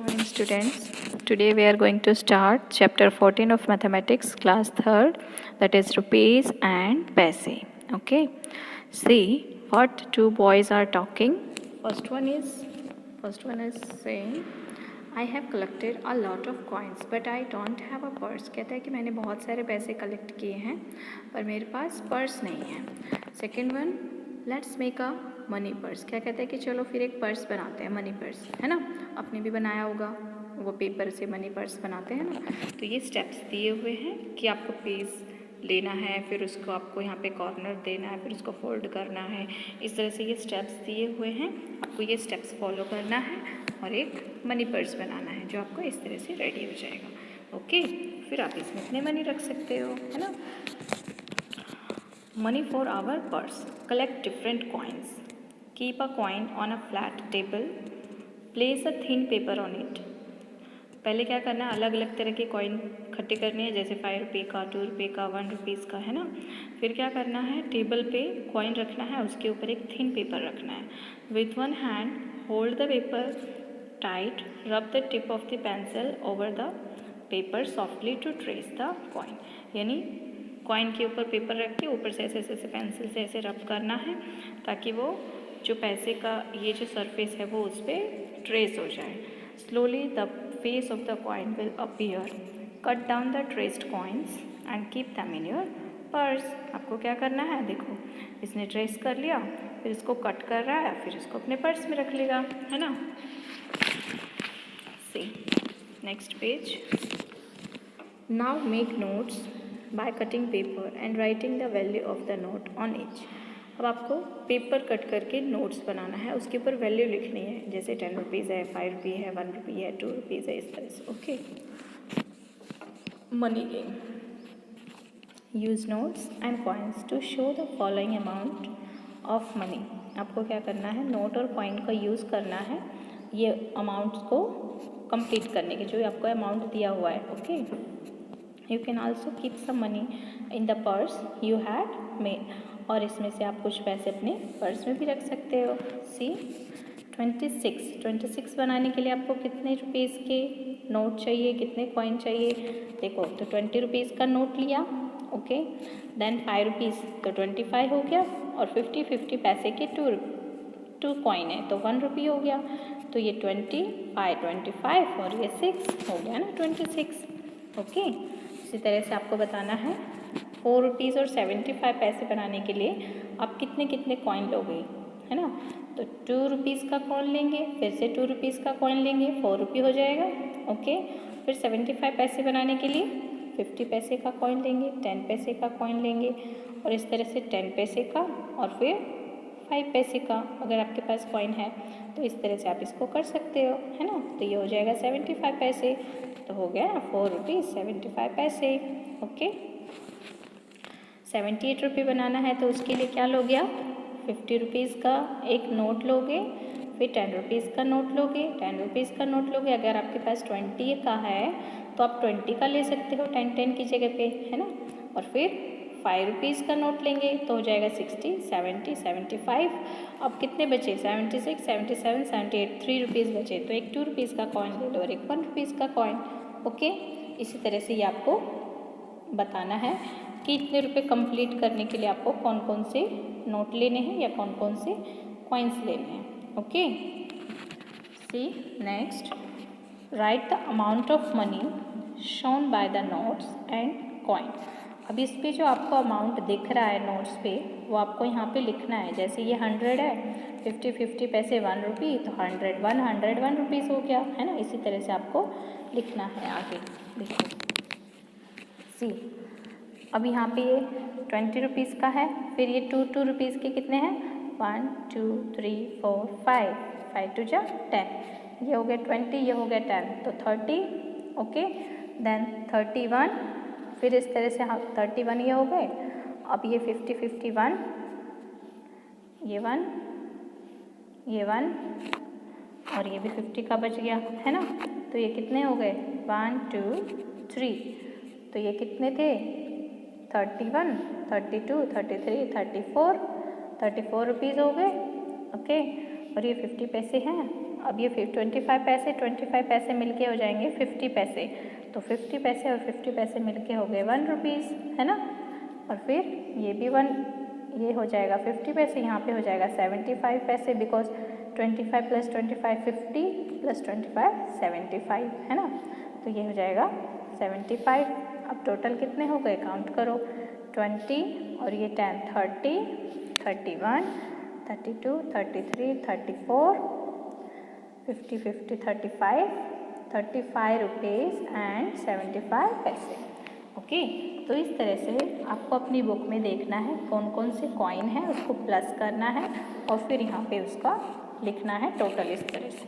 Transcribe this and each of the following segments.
morning, students. Today we are going to start chapter 14 of mathematics, class 3rd, that is rupees and paise. Okay, see what two boys are talking. First one is saying, I have collected a lot of coins but I don't have a purse. कहता है कि मैंने बहुत सारे पैसे collect किए हैं पर मेरे पास पर्स नहीं है. Second one, let's make a money purse. क्या कहता है कि चलो फिर एक पर्स बनाते हैं, मनी पर्स, है ना. आपने भी बनाया होगा, वो पेपर से मनी पर्स बनाते हैं ना. तो ये स्टेप्स दिए हुए हैं कि आपको पेज लेना है, फिर उसको आपको यहाँ पे कॉर्नर देना है, फिर उसको फोल्ड करना है. इस तरह से ये स्टेप्स दिए हुए हैं, आपको ये स्टेप्स फॉलो करना है और एक मनी पर्स बनाना है जो आपको इस तरह से रेडी हो जाएगा. ओके, फिर आप इसमें अपने मनी रख सकते हो, है ना. Money for our purse. Collect different coins. Keep a coin on a flat table. Place a thin paper on it. पहले क्या करना है, अलग अलग तरह के कॉइन इकट्ठे करने हैं, जैसे 5 रुपये का, 2 रुपये का, 1 रुपीज़ का, है ना. फिर क्या करना है, टेबल पे कॉइन रखना है, उसके ऊपर एक थिन पेपर रखना है. With one hand hold the paper tight. Rub the tip of the pencil over the paper softly to trace the coin. यानी कॉइन के ऊपर पेपर रख के ऊपर से ऐसे पेंसिल से ऐसे रब करना है ताकि वो जो पैसे का ये जो सरफेस है वो उस पर ट्रेस हो जाए. Slowly the face of the coin will appear. Cut down the traced coins and keep them in your purse. आपको क्या करना है, देखो इसने ट्रेस कर लिया, फिर इसको कट कर रहा है, फिर इसको अपने पर्स में रख लेगा, है ना. See next page. Now make notes by cutting paper and writing the value of the note on each. अब आपको पेपर कट करके नोट्स बनाना है, उसके ऊपर वैल्यू लिखनी है, जैसे 10 रुपीज़ है, 5 रुपये है, 1 रुपये है, 2 रुपीज़ है, इस तरह से. Okay. Money game. Use notes and coins to show the following amount of money. आपको क्या करना है, नोट और कॉइन का यूज़ करना है ये अमाउंट्स को कंप्लीट करने के, जो आपको अमाउंट दिया हुआ है. Okay. You can also keep some money in the purse you had made. और इसमें से आप कुछ पैसे अपने पर्स में भी रख सकते हो. सी 26 बनाने के लिए आपको कितने रुपीज़ के नोट चाहिए, कितने कॉइन चाहिए. देखो, तो 20 रुपीज़ का नोट लिया. ओके. देन 5 रुपीज़ तो 25 हो गया, और 50 पैसे के 2 कॉइन है तो 1 रुपये हो गया. तो ये 25 और ये 6 हो गया ना 26. ओके. इसी तरह से आपको बताना है 4 रुपीज़ और 75 पैसे बनाने के लिए आप कितने कितने कॉइन लोगे, है ना. तो 2 रुपीज़ का कॉइन लेंगे, फिर से 2 रुपीज़ का कॉइन लेंगे, 4 रुपये हो जाएगा. ओके. फिर 75 पैसे बनाने के लिए 50 पैसे का कॉइन लेंगे, 10 पैसे का कॉइन लेंगे, और इस तरह से 10 पैसे का और फिर 5 पैसे का अगर आपके पास कॉइन है तो इस तरह से आप इसको कर सकते हो, है ना. तो ये हो जाएगा 75 पैसे. तो हो गया 4 रुपीज़ 75 पैसे. ओके. 78 रुपये बनाना है तो उसके लिए क्या लोगे आप, 50 रुपीज़ का एक नोट लोगे, फिर 10 रुपीज़ का नोट लोगे, 10 रुपीज़ का नोट लोगे. अगर आपके पास 20 का है तो आप 20 का ले सकते हो 10 की जगह पे, है ना. और फिर 5 रुपीज़ का नोट लेंगे तो हो जाएगा 60, 70, 75. अब कितने बचे, 76, 77, 78, 3 रुपीज़ बचे. तो एक 2 रुपीज़ का कॉइन ले लो और एक 1 रुपीज़ का कॉइन. ओके. इसी तरह से ये आपको बताना है कि इतने रुपए कंप्लीट करने के लिए आपको कौन कौन से नोट लेने हैं या कौन कौन से कॉइन्स लेने हैं. Okay. See next. Write the amount of money shown by the notes and coin. अब इस पे जो आपको अमाउंट दिख रहा है नोट्स पे वो आपको यहाँ पे लिखना है. जैसे ये 100 है, 50 पैसे 1 रुपये, तो 100 1 रुपीज़ हो गया, है ना. इसी तरह से आपको लिखना है आगे. देखो सी, अब यहाँ पे ये 20 रुपीज़ का है, फिर ये 2 रुपीज़ के कितने हैं, 1 2 3 4 5, 5 2 10. ये हो गया 20, ये हो गया 10, तो 30. ओके. देन 31, फिर इस तरह से 31 ये हो गए. अब ये 50 51, ये 1, ये 1, और ये भी 50 का बच गया, है ना. तो ये कितने हो गए, 1 2 3. तो ये कितने थे, 31, 32, 33, 34 रुपीज़ हो गए. ओके. और ये 50 पैसे हैं अब ये 25 पैसे मिलके हो जाएंगे 50 पैसे, तो 50 पैसे और 50 पैसे मिलके हो गए 1 रुपीज़, है ना। और फिर ये भी ये हो जाएगा 50 पैसे, यहाँ पे हो जाएगा 75 पैसे, बिकॉज 25 + 25 50 + 25 75, है ना। तो ये हो जाएगा 75। अब टोटल कितने हो गए, काउंट करो, 20 और ये 10 30 31 32 33 34 50 50 35 रुपीज़ एंड 75 पैसे। ओके, तो इस तरह से आपको अपनी बुक में देखना है कौन कौन से कॉइन है, उसको प्लस करना है और फिर यहाँ पे उसका लिखना है टोटल इस तरह से।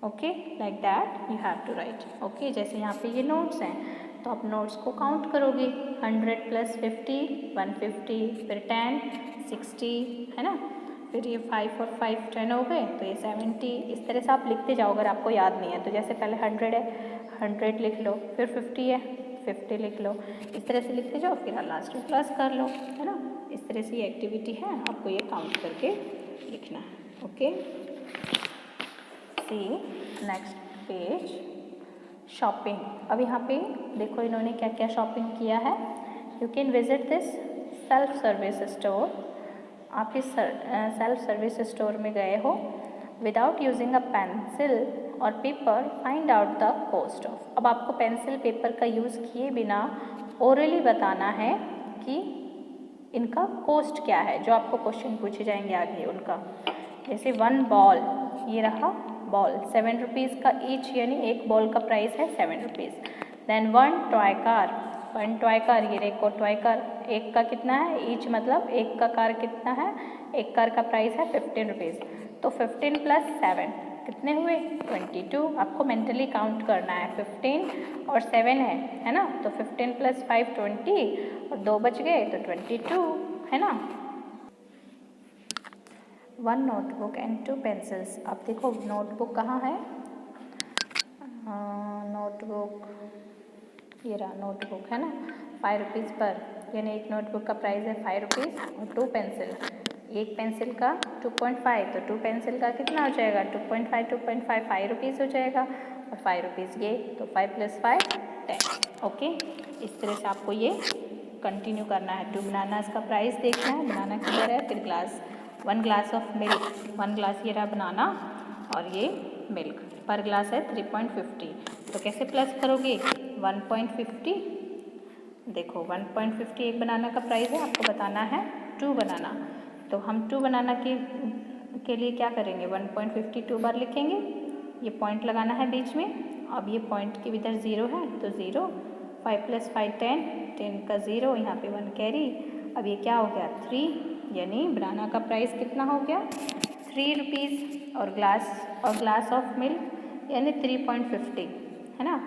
Okay, like that you have to write. Okay, जैसे यहाँ पे ये नोट्स हैं तो आप नोट्स को काउंट करोगे, 100 + 50 150, फिर 10 60, है ना, फिर ये 5 और 5 10 हो गए, तो ये 70। इस तरह से आप लिखते जाओ अगर आपको याद नहीं है तो। जैसे पहले 100 है 100 लिख लो, फिर 50 है 50 लिख लो, इस तरह से लिखते जाओ, फिर लास्ट में प्लस कर लो, है ना। इस तरह से ये एक्टिविटी है, आपको ये काउंट करके लिखना है। Okay, see next page, shopping. अब यहाँ पे देखो इन्होंने क्या क्या शॉपिंग किया है। You can visit this self service store. आप इस सेल्फ सर्विस स्टोर में गए हो, विदाउट यूजिंग अ पेंसिल और paper find out the cost of. अब आपको पेंसिल पेपर का यूज़ किए बिना ओरली बताना है कि इनका कॉस्ट क्या है, जो आपको क्वेश्चन पूछे जाएंगे आगे उनका। जैसे 1 बॉल, ये रहा बॉल, 7 रुपीज़ का ईच, यानी एक बॉल का प्राइस है 7 rupees. Then 1 toy car, 1 toy car, ये देखो टॉय कार, एक का कितना है ईच, मतलब एक का कार कितना है, एक कार का प्राइस है 15 रुपीज़। तो 15 + 7 कितने हुए 22। आपको मेंटली काउंट करना है, 15 और 7 है ना, तो 15 + 5 20 और 2 बच गए तो 22, है ना। 1 नोटबुक एंड 2 पेंसिल्स। अब देखो नोटबुक कहाँ है, नोटबुक, ये रहा नोटबुक, है ना, 5 रुपीज़ पर, यानी एक नोटबुक का प्राइस है 5 रुपीज़। और 2 पेंसिल, एक पेंसिल का 2.5, तो 2 पेंसिल का कितना हो जाएगा 2.5 5 रुपीज़ हो जाएगा, और 5 रुपीज़ ये, तो 5 + 5 10। ओके, इस तरह से आपको ये कंटिन्यू करना है। 2 बनानास का प्राइस देखना है, बनाना किधर है, फिर glass, 1 glass of milk, 1 glass ये रहा बनाना और ये मिल्क, पर ग्लास है 3.50। तो कैसे प्लस करोगे, 1.50, देखो 1.50 एक बनाना का प्राइस है, आपको बताना है 2 बनाना, तो हम 2 बनाना के लिए क्या करेंगे, 1.50 2 बार लिखेंगे, ये पॉइंट लगाना है बीच में। अब ये पॉइंट के इधर 0 है तो 0, 5 + 5 10, 10 का 0, यहाँ पे 1 कैरी। अब ये क्या हो गया 3, यानी बनाना का प्राइस कितना हो गया 3 रुपीज़, और ग्लास ऑफ मिल्क यानी 3.50, है ना।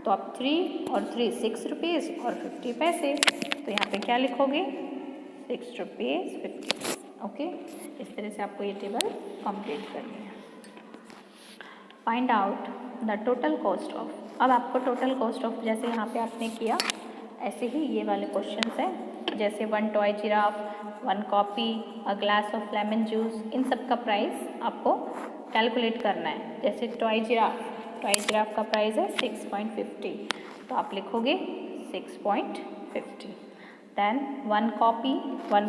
तो अब 3 और 3 6 रुपीज़ और 50 पैसे, तो यहाँ पे क्या लिखोगे 6 रुपीज़ 50। ओके, इस तरह से आपको ये टेबल कंप्लीट करनी है। Find out the total cost of. अब आपको टोटल कॉस्ट ऑफ, जैसे यहाँ पे आपने किया ऐसे ही ये वाले क्वेश्चंस हैं, जैसे 1 toy giraffe, 1 copy, a glass of lemon juice, इन सब का प्राइस आपको कैलकुलेट करना है। जैसे टॉय जिराफ का प्राइस है 6.50, तो आप लिखोगे 6.50। देन 1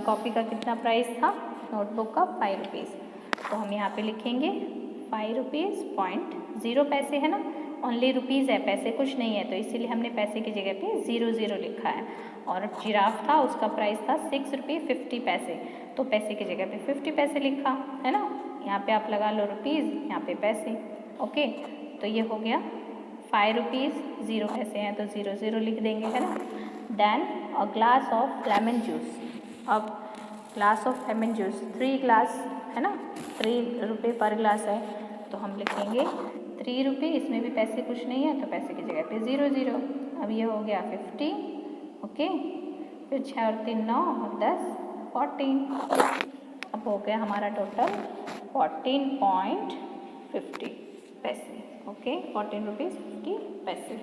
कॉपी का कितना प्राइस था नोटबुक का 5 रुपीज़, तो हम यहाँ पे लिखेंगे 5 रुपीज़ 0 पैसे, है ना, ओनली रुपीज़ है, पैसे कुछ नहीं है, तो इसीलिए हमने पैसे की जगह पे 0 लिखा है। और जिराफ था, उसका प्राइस था 6 रुपये 50 पैसे, तो पैसे की जगह पे 50 पैसे लिखा, है ना। यहाँ पे आप लगा लो रुपीज़, यहाँ पे पैसे। ओके, तो ये हो गया 5 रुपीज़ 0 पैसे हैं, तो 0 लिख देंगे, है ना। Then a glass of lemon juice. अब glass of lemon juice 3 glass, है ना, 3 रुपये पर ग्लास है, तो हम लिखेंगे 3 रुपये, इसमें भी पैसे कुछ नहीं है, तो पैसे की जगह पे 0। अब ये हो गया 50। ओके, फिर 6 और 3 9 और 10 14। अब हो गया हमारा टोटल 14.50 पैसे। ओके, 14 रुपीज़ 50 पैसे।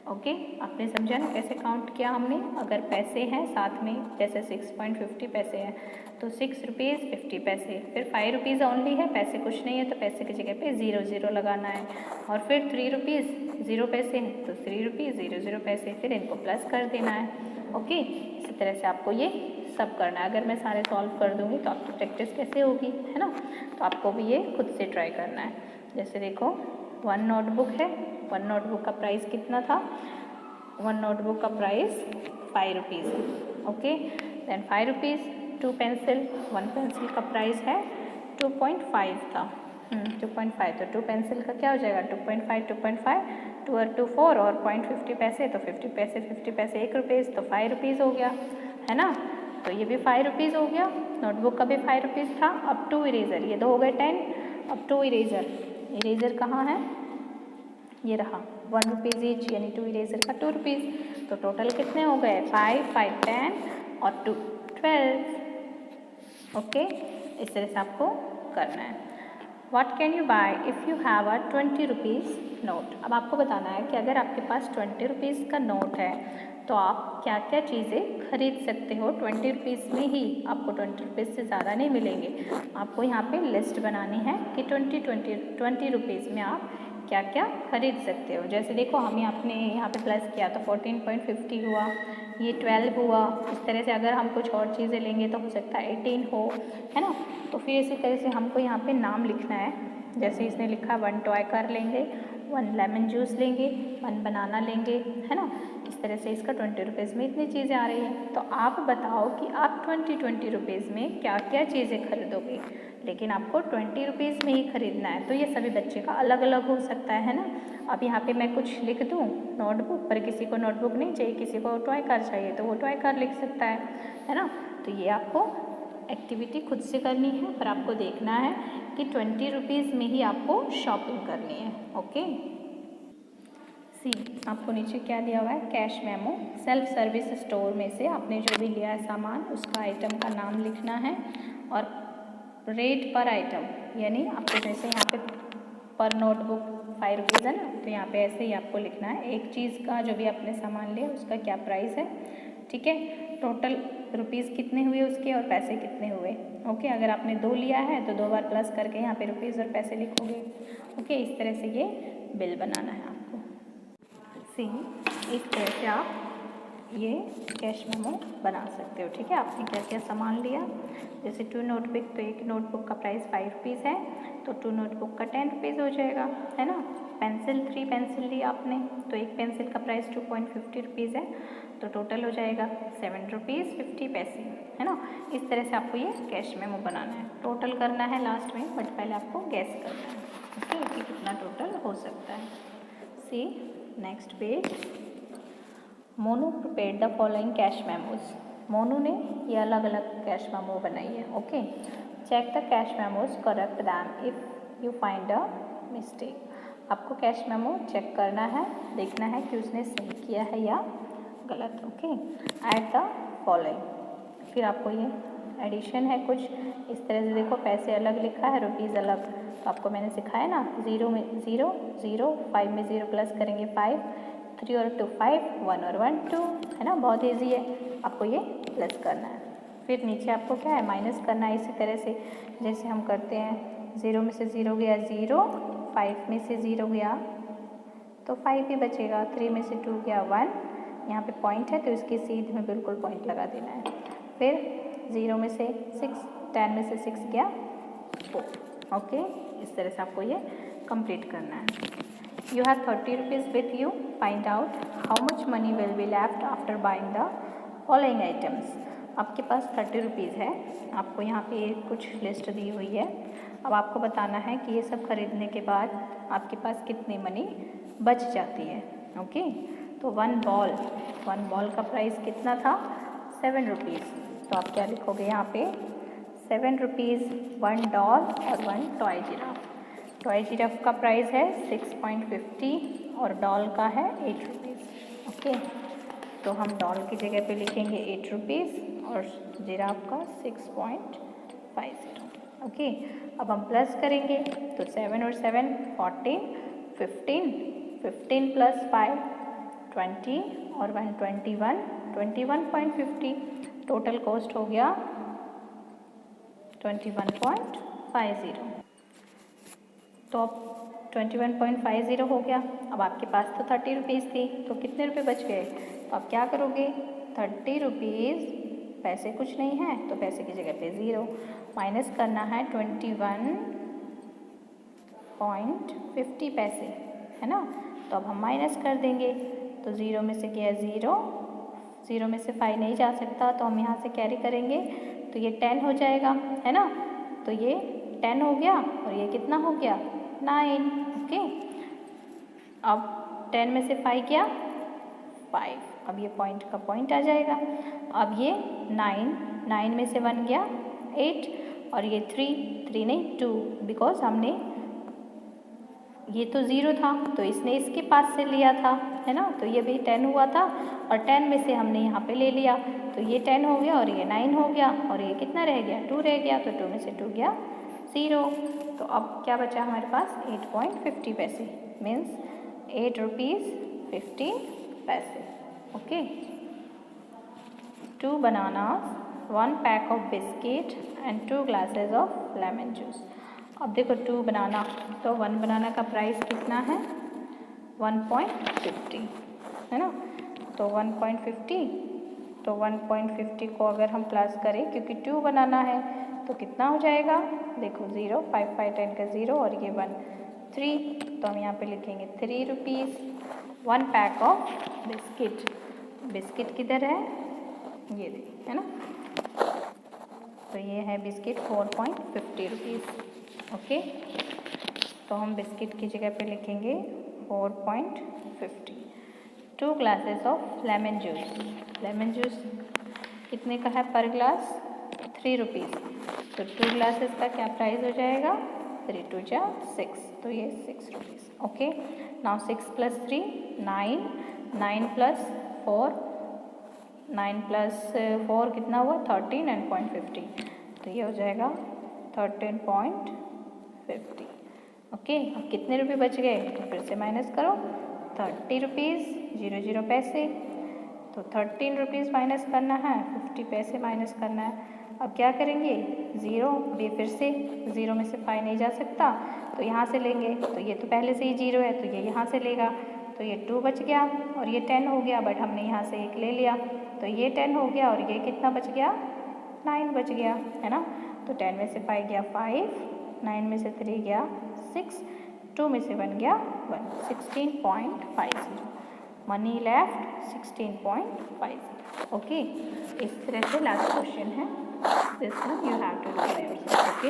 ओके, आपने समझा ना कैसे काउंट किया हमने। अगर पैसे हैं साथ में, जैसे 6.50 पैसे हैं तो 6 रुपीज़ 50 पैसे, फिर 5 रुपीज़ ओनली है, पैसे कुछ नहीं है तो पैसे की जगह पे 0 0 लगाना है, और फिर 3 रुपीज़ 0 पैसे हैं तो 3 रुपीज़ 0 0 पैसे, फिर इनको प्लस कर देना है। ओके, इसी तरह से आपको ये सब करना है। अगर मैं सारे सॉल्व कर दूँगी तो आपकी प्रैक्टिस कैसे होगी, है ना। तो आपको भी ये खुद से ट्राई करना है। जैसे देखो 1 नोटबुक है, 1 नोटबुक का प्राइस कितना था, 1 नोटबुक का प्राइस 5 रुपीज़ है। Okay, then 5 rupees 2 pencil, 1 pencil का प्राइस है 2.5 था, 2.5, तो 2 पेंसिल का क्या हो जाएगा 2.5 2.5, 2 और 2 4 और 0.50 पैसे, तो 50 पैसे 50 पैसे 1 रुपीज़, तो 5 रुपीज़ हो गया, है ना। तो ये भी 5 रुपीज़ हो गया, नोटबुक का भी 5 रुपीज़ था। अब 2 इरेज़र, ये तो हो गए 10। अब 2 इरेज़र, इरेज़र कहाँ है, ये रहा 1 रुपीज़ ईच, यानी 2 इरेज़र का 2 रुपीज़। तो टोटल कितने हो गए 5 5 10 और 2 12। ओके, इस तरह से आपको करना है। What can you buy if you have a 20 rupees note. अब आपको बताना है कि अगर आपके पास 20 रुपीज़ का नोट है तो आप क्या क्या चीज़ें खरीद सकते हो 20 रुपीज़ में ही। आपको 20 रुपीज़ से ज़्यादा नहीं मिलेंगे। आपको यहाँ पे लिस्ट बनानी है कि 20 रुपीज़ में आप क्या क्या खरीद सकते हो। जैसे देखो हम आपने यहाँ पे प्लस किया तो 14.50 हुआ, ये 12 हुआ। इस तरह से अगर हम कुछ और चीज़ें लेंगे तो हो सकता है 18 हो, है ना। तो फिर इसी तरह से हमको यहाँ पे नाम लिखना है। जैसे इसने लिखा 1 टॉय कार लेंगे, 1 लेमन जूस लेंगे, 1 बनाना लेंगे, है ना। इस तरह से इसका 20 रुपीज़ में इतनी चीज़ें आ रही हैं। तो आप बताओ कि आप 20 रुपीज़ में क्या क्या चीज़ें खरीदोगे, लेकिन आपको 20 रुपीज़ में ही खरीदना है। तो ये सभी बच्चे का अलग अलग हो सकता है ना। अब यहाँ पे मैं कुछ लिख दूँ नोटबुक पर, किसी को नोटबुक नहीं चाहिए, किसी को टॉय कार चाहिए तो वो टॉय कार लिख सकता है ना। तो ये आपको एक्टिविटी खुद से करनी है, पर आपको देखना है कि 20 रुपीज़ में ही आपको शॉपिंग करनी है। ओके, सी आपको नीचे क्या दिया हुआ है, cash memo. Self service store में से आपने जो भी लिया है सामान, उसका आइटम का नाम लिखना है और रेट पर आइटम, यानी आपको जैसे यहाँ पे पर नोटबुक 5 रुपीज़ है ना, तो यहाँ पे ऐसे ही आपको लिखना है एक चीज़ का जो भी आपने सामान लिया उसका क्या प्राइस है। ठीक है, टोटल रुपीज़ कितने हुए उसके और पैसे कितने हुए। ओके, अगर आपने 2 लिया है तो 2 बार प्लस करके यहाँ पे रुपीज़ और पैसे लिखोगे। ओके, इस तरह से ये बिल बनाना है आपको। सी इस तरह से आप ये कैश मेमो बना सकते हो। ठीक है, आपने क्या क्या सामान लिया, जैसे 2 नोटबुक, तो एक नोटबुक का प्राइस 5 रुपीज़ है तो 2 नोटबुक का 10 रुपीज़ हो जाएगा, है ना। पेंसिल 3 पेंसिल ली आपने तो एक पेंसिल का प्राइस 2.50 रुपीज़ है, तो टोटल हो जाएगा 7 रुपीज़ 50 पैसे, है ना। इस तरह से आपको ये कैश मेमो बनाना है। टोटल करना है लास्ट में, बट पहले आपको गैस करना है ओके कि कितना टोटल हो सकता है। See next page, Monu prepared the following cash memos. Monu ने ये अलग अलग कैश मेमो बनाई है। Okay, check the cash memos, correct them if you find a mistake. आपको कैश मेमो चेक करना है, देखना है कि उसने सही किया है या गलत। ओके, ऐड द फॉलोइंग, फिर आपको ये एडिशन है कुछ इस तरह से। देखो पैसे अलग लिखा है, रुपीज़ अलग, तो आपको मैंने सिखाया ना 0 में 0 0, 5 में 0 प्लस करेंगे 5, 3 और 2 5, 1 और 1 2, है ना। बहुत ईजी है, आपको ये प्लस करना है। फिर नीचे आपको क्या है माइनस करना है, इसी तरह से जैसे हम करते हैं। 0 में से 0 गया 0, 5 में से 0 गया तो 5 ही बचेगा, 3 में से 2 गया 1, यहाँ पे पॉइंट है तो इसकी सीध में बिल्कुल पॉइंट लगा देना है। फिर 0 में से 6, 10 में से 6 गया 4। ओके, इस तरह से आपको ये कंप्लीट करना है। You have 30 rupees with you. Find out how much money will be left after buying the following items. आपके पास 30 रुपीज़ है, आपको यहाँ पे कुछ लिस्ट दी हुई है। अब आपको बताना है कि ये सब खरीदने के बाद आपके पास कितनी मनी बच जाती है। ओके, तो 1 बॉल का प्राइस कितना था 7 रुपीज़, तो आप क्या लिखोगे यहाँ पे 7 रुपीज़, 1 डॉल और 1 टॉय जिराफ। टॉय जिराफ का प्राइस है 6.50 और डॉल का है 8 रुपीज़। ओके, तो हम डॉल की जगह पे लिखेंगे 8 रुपीज़ और जिराफ का 6.50। ओके, अब हम प्लस करेंगे तो 7 और 7 14, 15, 15 प्लस 5 20 और 121, 21.50, टोटल कॉस्ट हो गया 21.50। तो अब 21.50 हो गया। अब आपके पास तो 30 रुपीज़ थी, तो कितने रुपए बच गए? तो आप क्या करोगे? 30 रुपीज़, पैसे कुछ नहीं है तो पैसे की जगह पे 0 माइनस करना है 21.50 पैसे, है ना। तो अब हम माइनस कर देंगे, तो 0 में से गया 0, 0 में से 5 नहीं जा सकता, तो हम यहाँ से कैरी करेंगे, तो ये 10 हो जाएगा, है ना। तो ये 10 हो गया और ये कितना हो गया? 9। ओके, अब 10 में से 5 गया 5, अब ये पॉइंट का पॉइंट आ जाएगा। अब ये 9 में से 1 गया 8 और ये 3 नहीं 2, बिकॉज हमने ये तो 0 था तो इसने इसके पास से लिया था, है ना। तो ये भी 10 हुआ था और 10 में से हमने यहाँ पे ले लिया, तो ये 10 हो गया और ये 9 हो गया और ये कितना रह गया? 2 रह गया, तो 2 में से 2 गया 0। तो अब क्या बचा हमारे पास? 8.50 पैसे, मीन्स 8 रुपीज़ 50 पैसे। Okay, 2 bananas, 1 pack of biscuit and 2 glasses of lemon juice। अब देखो 2 बनाना, तो 1 बनाना का प्राइस कितना है? 1.50, है ना। तो 1.50, तो 1.50 को अगर हम प्लस करें, क्योंकि 2 बनाना है, तो कितना हो जाएगा? देखो 0, 5 5 10 का 0 और ये 1 3, तो हम यहाँ पे लिखेंगे 3 rupees. 1 pack of biscuit, biscuit किधर है? ये देखिए, है ना। तो ये है बिस्किट 4.50 रुपीज़। ओके, तो हम बिस्किट की जगह पे लिखेंगे 4.50। 2 glasses of lemon juice, lemon juice कितने का है पर ग्लास? 3 रुपीज़। तो 2 ग्लासेस का क्या प्राइस हो जाएगा? 3 2 जा 6, तो ये 6 रुपीज़। ओके, नाउ 6 + 3 9, 9 + 4, 9 + 4 कितना हुआ? 13 and 0.50, तो ये हो जाएगा 13.50। ओके, अब कितने रुपए बच गए? तो फिर से माइनस करो, 30 रुपीज़ 00 पैसे, तो 13 रुपीज़ माइनस करना है, 50 पैसे माइनस करना है। अब क्या करेंगे? 0, ये फिर से 0 में से 5 नहीं जा सकता, तो यहाँ से लेंगे, तो ये तो पहले से ही 0 है, तो ये यहाँ से लेगा, तो ये 2 बच गया और ये 10 हो गया, बट हमने यहाँ से 1 ले लिया, तो ये 10 हो गया और ये कितना बच गया? 9 बच गया, है ना। तो 10 में से 5 गया 5, 9 में से 3 गया 6, 2 में से 1 गया 1, 16.50। Money left 16.50। ओके, इस तरह से लास्ट क्वेश्चन है, this one you have to do by yourself. Okay.